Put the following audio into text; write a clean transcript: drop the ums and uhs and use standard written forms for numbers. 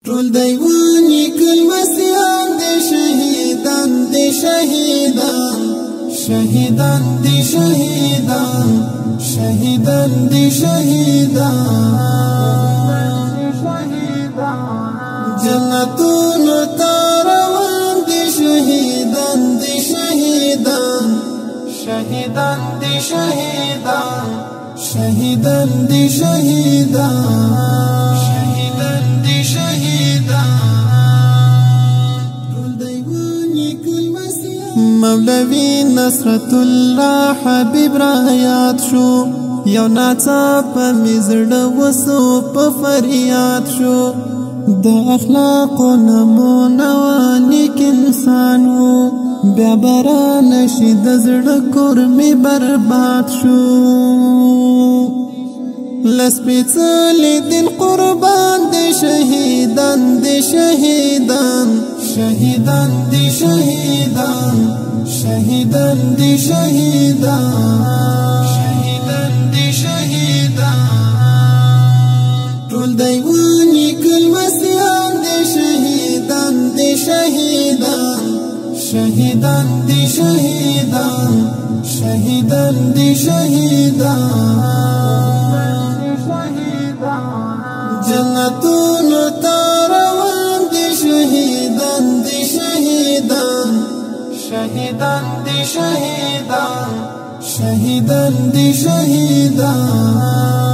ټول دیوانی کلمسیان دی شهیدان دی شهیدان شهیدان دی شهیدان شهیدان دی شهیدان جنتون تاروان دی شهیدان دی شهیدان شهیدان دی شهیدان شهیدان دی شهیدان شهیدان دی شهیدان مولوی نصرت الله حبیب را یاد شو یو ناڅاپه مې زړه وسو په فریاد شو د اخلاقو نمونه نیک انسان و بیا به نشي د زړه کور مې برباد شو لسپیڅلي دین قربان دی شهیدان دی شهیدان شهیدان دی شهیدان شهیدان دی شهیدان شهیدان دی شهیدان ټول دیوانی کلمسیان دی شهیدان دی شهیدان شهیدان دی شهیدان شهیدان دی شهیدان جنتون تاروان دی شهیدان دی شهیدان شهیدان دی شهیدان شهیدان دی شهیدان